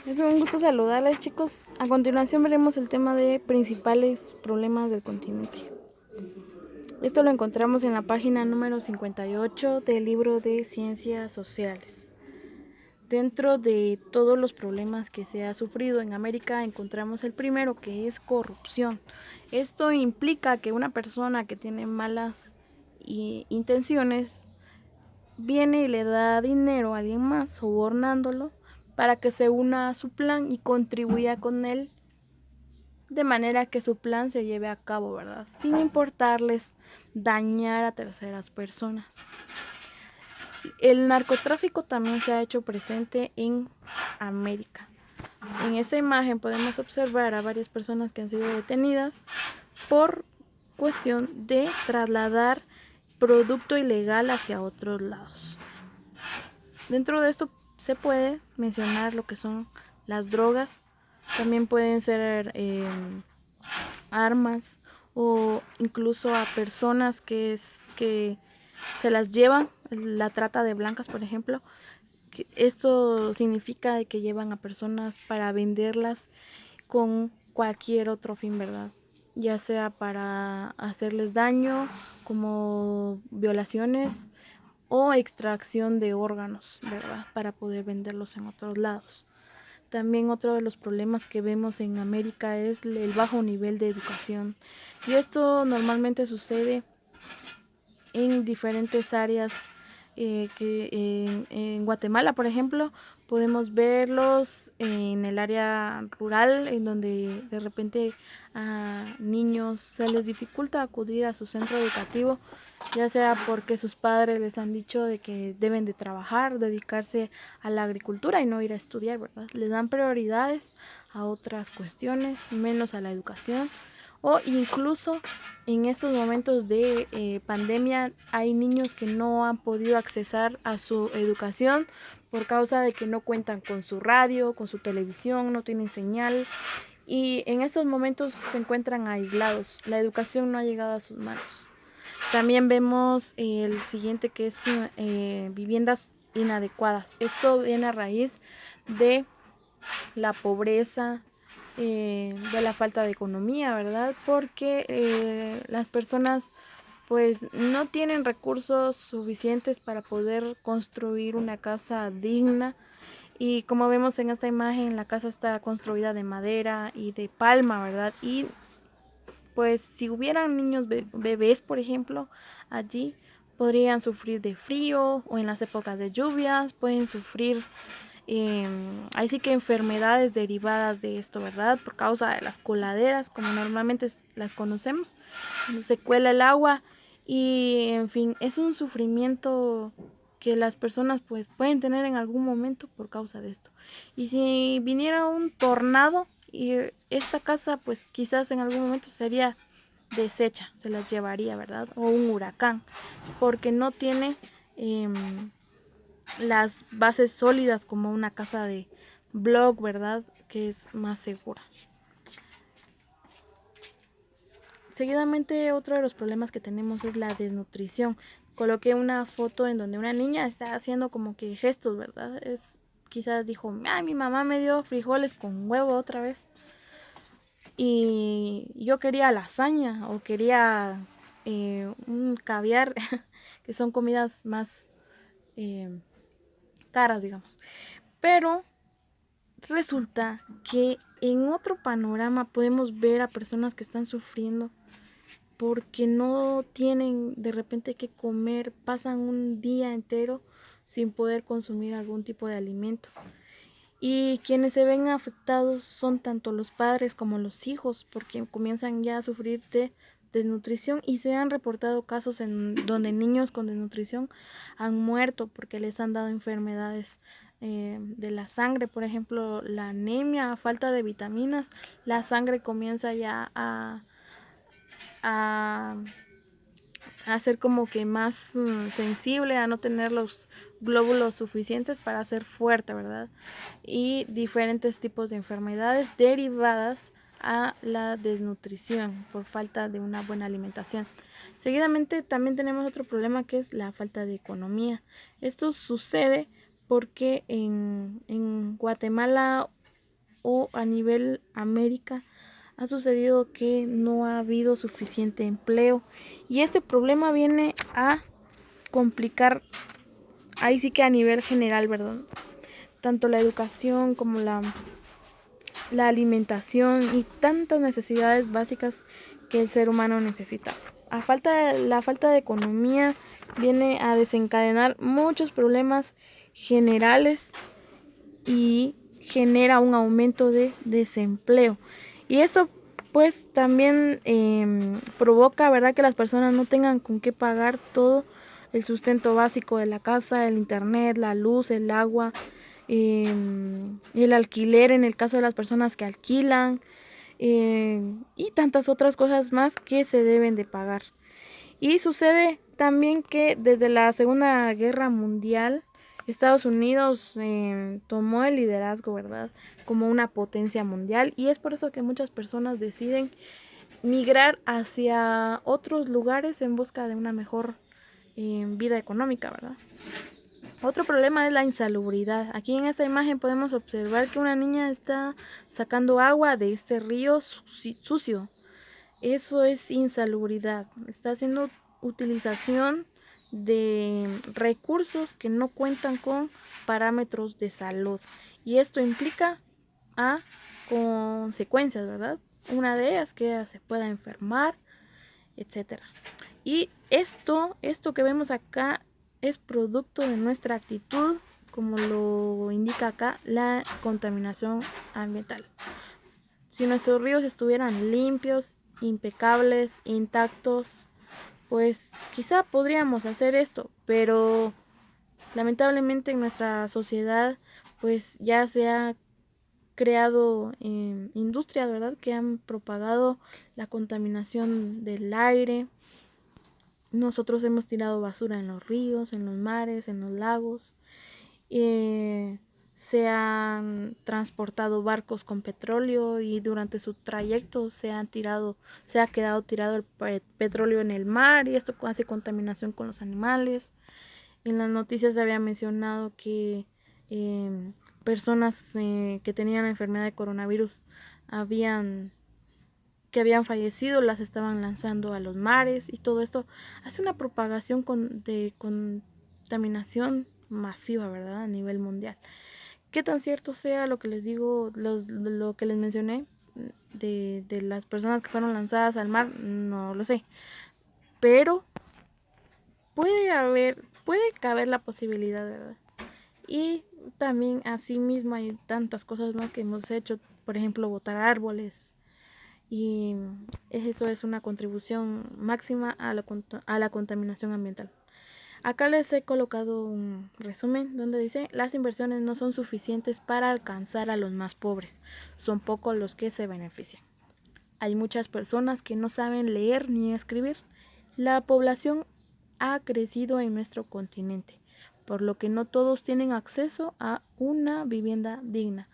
Es un gusto saludarles, chicos. A continuación veremos el tema de principales problemas del continente. Esto lo encontramos en la página número 58 del libro de Ciencias Sociales. Dentro de todos los problemas que se ha sufrido en América encontramos el primero, que es corrupción. Esto implica que una persona que tiene malas intenciones viene y le da dinero a alguien más, sobornándolo, para que se una a su plan y contribuya con él, de manera que su plan se lleve a cabo, ¿verdad? Sin importarles dañar a terceras personas. El narcotráfico también se ha hecho presente en América. En esta imagen podemos observar a varias personas que han sido detenidas por cuestión de trasladar producto ilegal hacia otros lados. Dentro de esto se puede mencionar lo que son las drogas, también pueden ser armas o incluso a personas que se las llevan, la trata de blancas, por ejemplo. Esto significa que llevan a personas para venderlas con cualquier otro fin, ¿verdad? Ya sea para hacerles daño, como violaciones o extracción de órganos, ¿verdad? Para poder venderlos en otros lados. También otro de los problemas que vemos en América es el bajo nivel de educación. Y esto normalmente sucede en diferentes áreas, en Guatemala, por ejemplo, podemos verlos en el área rural, en donde de repente a niños se les dificulta acudir a su centro educativo, ya sea porque sus padres les han dicho de que deben de trabajar, dedicarse a la agricultura y no ir a estudiar, ¿verdad? Les dan prioridades a otras cuestiones, menos a la educación. O incluso en estos momentos de pandemia hay niños que no han podido accesar a su educación por causa de que no cuentan con su radio, con su televisión, no tienen señal, y en estos momentos se encuentran aislados. La educación no ha llegado a sus manos. También vemos el siguiente, que es viviendas inadecuadas. Esto viene a raíz de la pobreza, de la falta de economía, ¿verdad? Porque las personas pues no tienen recursos suficientes para poder construir una casa digna, y como vemos en esta imagen, la casa está construida de madera y de palma, ¿verdad? Y pues si hubieran niños bebés, por ejemplo, allí podrían sufrir de frío, o en las épocas de lluvias pueden sufrir ahí sí que enfermedades derivadas de esto, ¿verdad? Por causa de las coladeras, como normalmente las conocemos, cuando se cuela el agua, y en fin, es un sufrimiento que las personas pues pueden tener en algún momento por causa de esto. Y si viniera un tornado, y esta casa pues quizás en algún momento sería deshecha, se las llevaría, ¿verdad? O un huracán, porque no tiene las bases sólidas como una casa de block, ¿verdad? Que es más segura. Seguidamente, otro de los problemas que tenemos es la desnutrición. Coloqué una foto en donde una niña está haciendo como que gestos, ¿verdad? Quizás dijo, ay, mi mamá me dio frijoles con huevo otra vez, y yo quería lasaña o quería un caviar, que son comidas más caras, digamos. Pero resulta que en otro panorama podemos ver a personas que están sufriendo porque no tienen de repente que comer, pasan un día entero sin poder consumir algún tipo de alimento. Y quienes se ven afectados son tanto los padres como los hijos, porque comienzan ya a sufrir de desnutrición, y se han reportado casos en donde niños con desnutrición han muerto porque les han dado enfermedades de la sangre, por ejemplo la anemia, falta de vitaminas. La sangre comienza ya a ser como que más sensible, a no tener los glóbulos suficientes para ser fuerte, ¿verdad? Y diferentes tipos de enfermedades derivadas a la desnutrición por falta de una buena alimentación. Seguidamente también tenemos otro problema, que es la falta de economía. Esto sucede porque en Guatemala o a nivel América ha sucedido que no ha habido suficiente empleo y este problema viene a complicar, ahí sí que a nivel general, ¿verdad? Tanto la educación como la alimentación y tantas necesidades básicas que el ser humano necesita. La falta de economía viene a desencadenar muchos problemas generales y genera un aumento de desempleo. Y esto pues también provoca, ¿verdad?, que las personas no tengan con qué pagar todo el sustento básico de la casa, el internet, la luz, el agua, el alquiler en el caso de las personas que alquilan, y tantas otras cosas más que se deben de pagar. Y sucede también que desde la Segunda Guerra Mundial Estados Unidos tomó el liderazgo, ¿verdad?, como una potencia mundial, y es por eso que muchas personas deciden migrar hacia otros lugares en busca de una mejor vida económica, ¿verdad? Otro problema es la insalubridad. Aquí en esta imagen podemos observar que una niña está sacando agua de este río sucio. Eso es insalubridad. Está haciendo utilización de recursos que no cuentan con parámetros de salud. Y esto implica a consecuencias, ¿verdad? Una de ellas que ella se pueda enfermar, etcétera. Y esto que vemos acá es producto de nuestra actitud, como lo indica acá, la contaminación ambiental. Si nuestros ríos estuvieran limpios, impecables, intactos, pues quizá podríamos hacer esto, pero lamentablemente en nuestra sociedad pues ya se ha creado industrias, ¿verdad?, que han propagado la contaminación del aire. Nosotros hemos tirado basura en los ríos, en los mares, en los lagos. Se han transportado barcos con petróleo y durante su trayecto se ha quedado tirado el petróleo en el mar, y esto hace contaminación con los animales. En las noticias se había mencionado que personas que tenían la enfermedad de coronavirus que habían fallecido, las estaban lanzando a los mares, y todo esto hace una propagación de contaminación masiva, ¿verdad?, a nivel mundial. ¿Qué tan cierto sea lo que les digo, lo que les mencioné de las personas que fueron lanzadas al mar? No lo sé, pero puede caber la posibilidad, ¿verdad? Y también asimismo hay tantas cosas más que hemos hecho, por ejemplo, botar árboles, y eso es una contribución máxima a la contaminación ambiental. Acá les he colocado un resumen donde dice: las inversiones no son suficientes para alcanzar a los más pobres, son pocos los que se benefician. Hay muchas personas que no saben leer ni escribir. La población ha crecido en nuestro continente, por lo que no todos tienen acceso a una vivienda digna.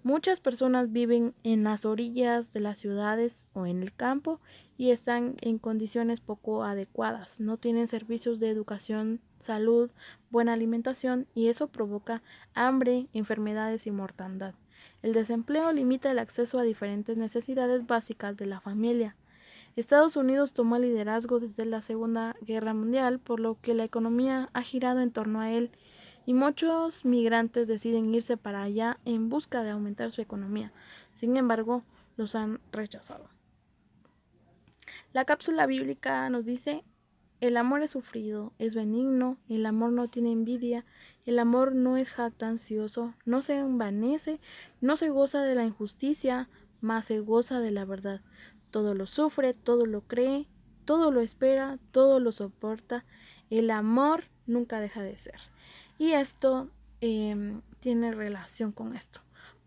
Muchas personas viven en las orillas de las ciudades o en el campo y están en condiciones poco adecuadas. No tienen servicios de educación, salud, buena alimentación, y eso provoca hambre, enfermedades y mortandad. El desempleo limita el acceso a diferentes necesidades básicas de la familia. Estados Unidos tomó el liderazgo desde la Segunda Guerra Mundial, por lo que la economía ha girado en torno a él, y muchos migrantes deciden irse para allá en busca de aumentar su economía. Sin embargo, los han rechazado. La cápsula bíblica nos dice: el amor es sufrido, es benigno, el amor no tiene envidia, el amor no es jactancioso, no se envanece, no se goza de la injusticia, mas se goza de la verdad. Todo lo sufre, todo lo cree, todo lo espera, todo lo soporta. El amor nunca deja de ser. Y esto tiene relación con esto,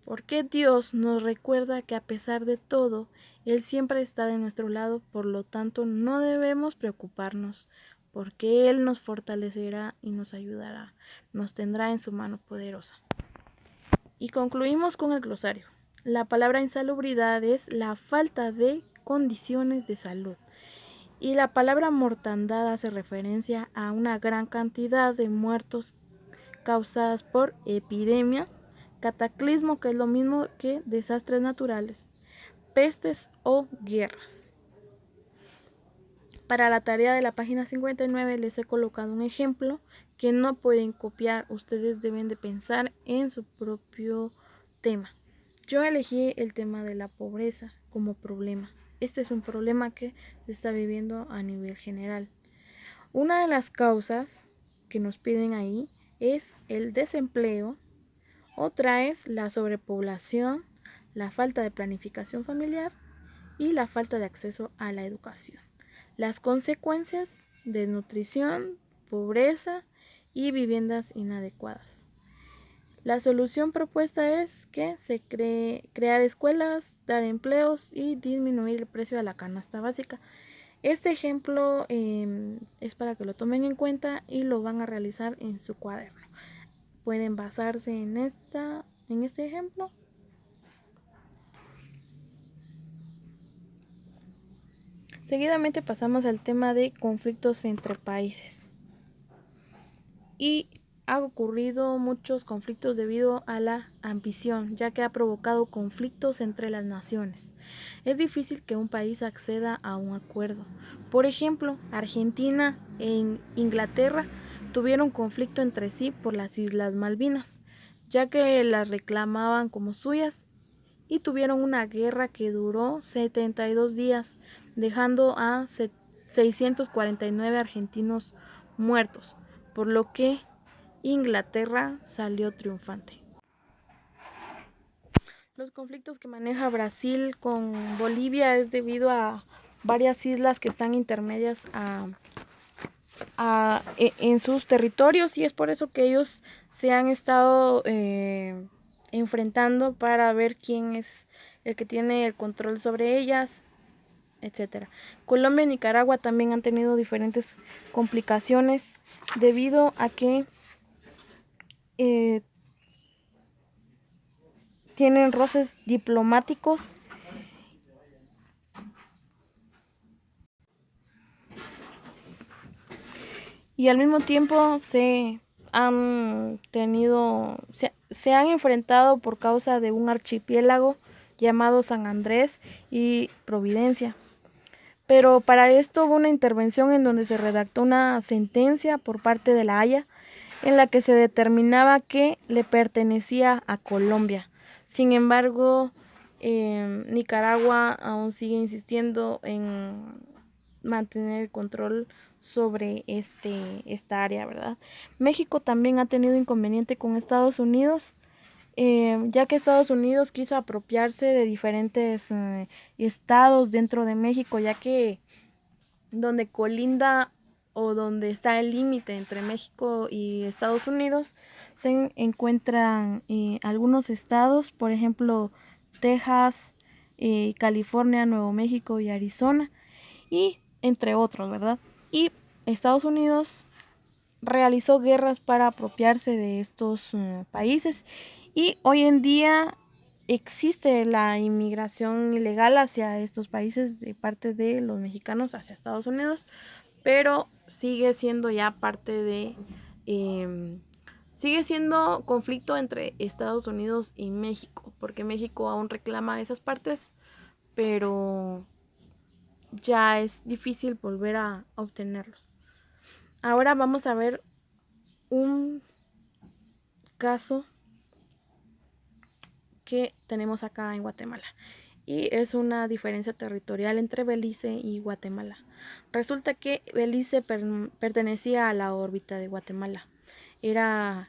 porque Dios nos recuerda que a pesar de todo, Él siempre está de nuestro lado, por lo tanto no debemos preocuparnos, porque Él nos fortalecerá y nos ayudará, nos tendrá en su mano poderosa. Y concluimos con el glosario. La palabra insalubridad es la falta de condiciones de salud. Y la palabra mortandad hace referencia a una gran cantidad de muertos causadas por epidemia, cataclismo, que es lo mismo que desastres naturales, pestes o guerras. Para la tarea de la página 59 les he colocado un ejemplo que no pueden copiar, ustedes deben de pensar en su propio tema. Yo elegí el tema de la pobreza como problema. Este es un problema que se está viviendo a nivel general. Una de las causas que nos piden ahí es el desempleo, otra es la sobrepoblación, la falta de planificación familiar y la falta de acceso a la educación. Las consecuencias: desnutrición, pobreza y viviendas inadecuadas. La solución propuesta es que se crear escuelas, dar empleos y disminuir el precio de la canasta básica. Este ejemplo es para que lo tomen en cuenta y lo van a realizar en su cuaderno. Pueden basarse en este ejemplo. Seguidamente pasamos al tema de conflictos entre países. Y ha ocurrido muchos conflictos debido a la ambición, ya que ha provocado conflictos entre las naciones. Es difícil que un país acceda a un acuerdo. Por ejemplo, Argentina e Inglaterra tuvieron conflicto entre sí por las Islas Malvinas, ya que las reclamaban como suyas, y tuvieron una guerra que duró 72 días, dejando a 649 argentinos muertos, por lo que Inglaterra salió triunfante. Los conflictos que maneja Brasil con Bolivia es debido a varias islas que están intermedias en sus territorios, y es por eso que ellos se han estado enfrentando para ver quién es el que tiene el control sobre ellas, etcétera. Colombia y Nicaragua también han tenido diferentes complicaciones debido a que tienen roces diplomáticos y al mismo tiempo se han enfrentado por causa de un archipiélago llamado San Andrés y Providencia. Pero para esto hubo una intervención en donde se redactó una sentencia por parte de la Haya en la que se determinaba que le pertenecía a Colombia. Sin embargo, Nicaragua aún sigue insistiendo en mantener el control sobre esta área, ¿verdad? México también ha tenido inconveniente con Estados Unidos, ya que Estados Unidos quiso apropiarse de diferentes estados dentro de México, ya que donde colinda o donde está el límite entre México y Estados Unidos se encuentran algunos estados, por ejemplo Texas, California, Nuevo México y Arizona, y entre otros, ¿verdad? Y Estados Unidos realizó guerras para apropiarse de estos países, y hoy en día existe la inmigración ilegal hacia estos países de parte de los mexicanos hacia Estados Unidos, pero sigue siendo ya parte de sigue siendo conflicto entre Estados Unidos y México, porque México aún reclama esas partes, pero ya es difícil volver a obtenerlos. Ahora vamos a ver un caso que tenemos acá en Guatemala, y es una diferencia territorial entre Belice y Guatemala. Resulta que Belice pertenecía a la órbita de Guatemala. Era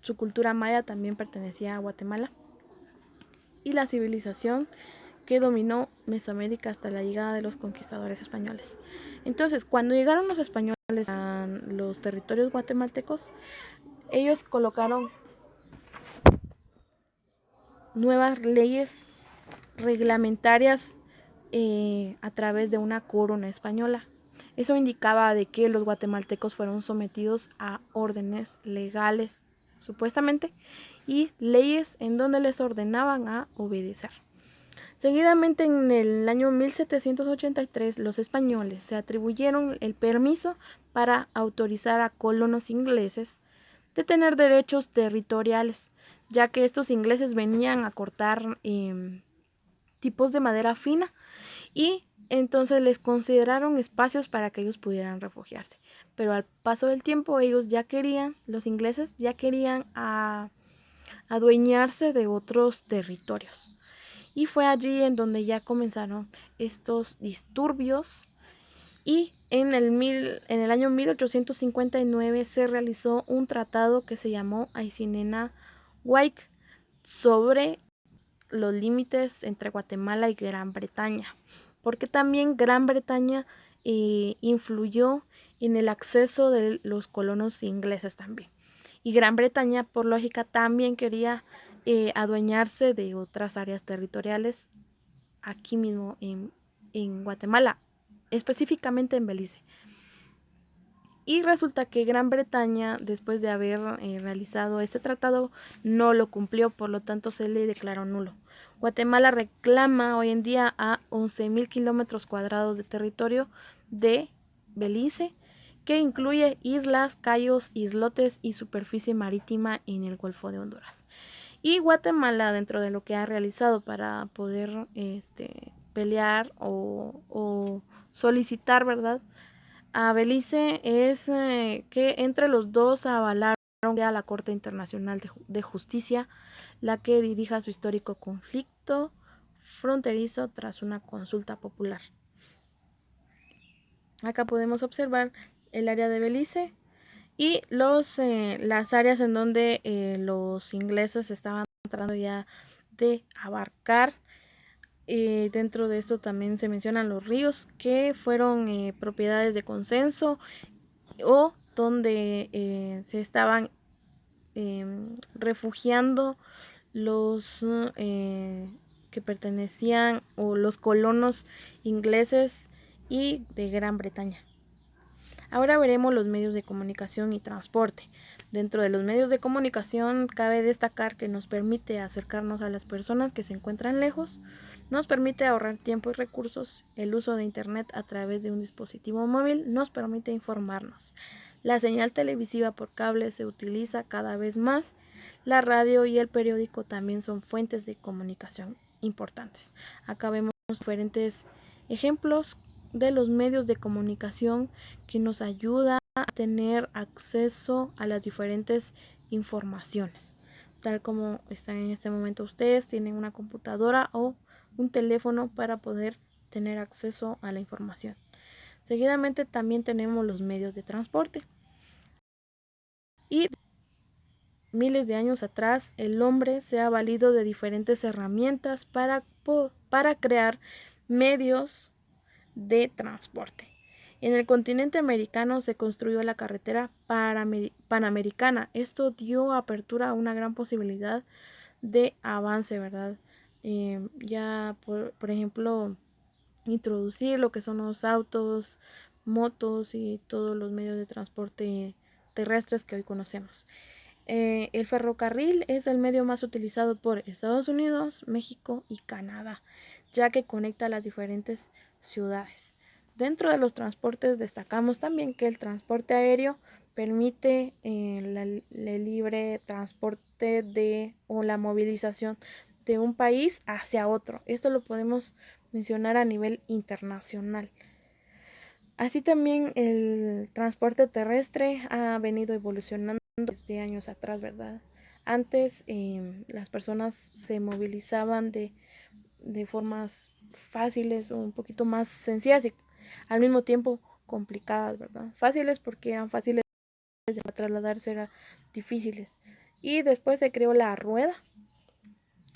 su cultura maya también pertenecía a Guatemala, y la civilización que dominó Mesoamérica hasta la llegada de los conquistadores españoles. Entonces, cuando llegaron los españoles a los territorios guatemaltecos, ellos colocaron nuevas leyes reglamentarias a través de una corona española. Eso indicaba de que los guatemaltecos fueron sometidos a órdenes legales, supuestamente, y leyes en donde les ordenaban a obedecer. Seguidamente, en el año 1783, los españoles se atribuyeron el permiso para autorizar a colonos ingleses de tener derechos territoriales, ya que estos ingleses venían a cortar tipos de madera fina y entonces les consideraron espacios para que ellos pudieran refugiarse. Pero al paso del tiempo los ingleses ya querían adueñarse de otros territorios. Y fue allí en donde ya comenzaron estos disturbios y en el año 1859 se realizó un tratado que se llamó Aycinena-Wake sobre los límites entre Guatemala y Gran Bretaña, porque también Gran Bretaña influyó en el acceso de los colonos ingleses también. Y Gran Bretaña, por lógica, también quería adueñarse de otras áreas territoriales aquí mismo en Guatemala, específicamente en Belice. Y resulta que Gran Bretaña, después de haber realizado este tratado, no lo cumplió, por lo tanto se le declaró nulo. Guatemala reclama hoy en día a 11.000 kilómetros cuadrados de territorio de Belice, que incluye islas, cayos, islotes y superficie marítima en el Golfo de Honduras. Y Guatemala, dentro de lo que ha realizado para poder pelear o solicitar, ¿verdad?, a Belice, es que entre los dos avalaron a la Corte Internacional de Justicia, la que dirija su histórico conflicto fronterizo tras una consulta popular. Acá podemos observar el área de Belice y las áreas en donde los ingleses estaban tratando ya de abarcar. Dentro de esto también se mencionan los ríos que fueron propiedades de consenso o donde se estaban refugiando los que pertenecían o los colonos ingleses y de Gran Bretaña. Ahora veremos los medios de comunicación y transporte. Dentro de los medios de comunicación cabe destacar que nos permite acercarnos a las personas que se encuentran lejos, nos permite ahorrar tiempo y recursos, el uso de internet a través de un dispositivo móvil nos permite informarnos. La señal televisiva por cable se utiliza cada vez más, la radio y el periódico también son fuentes de comunicación importantes. Acá vemos diferentes ejemplos de los medios de comunicación que nos ayuda a tener acceso a las diferentes informaciones. Tal como están en este momento ustedes, tienen una computadora o un teléfono para poder tener acceso a la información. Seguidamente también tenemos los medios de transporte. Y miles de años atrás, el hombre se ha valido de diferentes herramientas para crear medios de transporte. En el continente americano se construyó la carretera panamericana. Esto dio apertura a una gran posibilidad de avance, ¿verdad? Ya, por ejemplo, introducir lo que son los autos, motos y todos los medios de transporte terrestres que hoy conocemos. El ferrocarril es el medio más utilizado por Estados Unidos, México y Canadá, ya que conecta las diferentes ciudades. Dentro de los transportes destacamos también que el transporte aéreo permite el libre transporte o la movilización de un país hacia otro. Esto lo podemos mencionar a nivel internacional. Así también el transporte terrestre ha venido evolucionando desde años atrás, ¿verdad? Antes las personas se movilizaban de formas fáciles o un poquito más sencillas y al mismo tiempo complicadas, ¿verdad? Fáciles porque eran fáciles de trasladarse, eran difíciles. Y después se creó la rueda.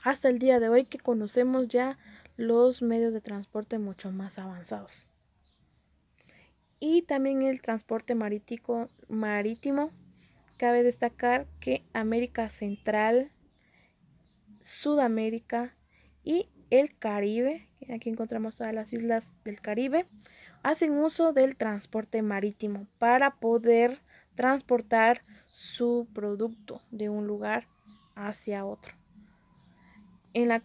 Hasta el día de hoy que conocemos ya los medios de transporte mucho más avanzados. Y también el transporte marítimo. Cabe destacar que América Central, Sudamérica y el Caribe, aquí encontramos todas las islas del Caribe, hacen uso del transporte marítimo para poder transportar su producto de un lugar hacia otro. En la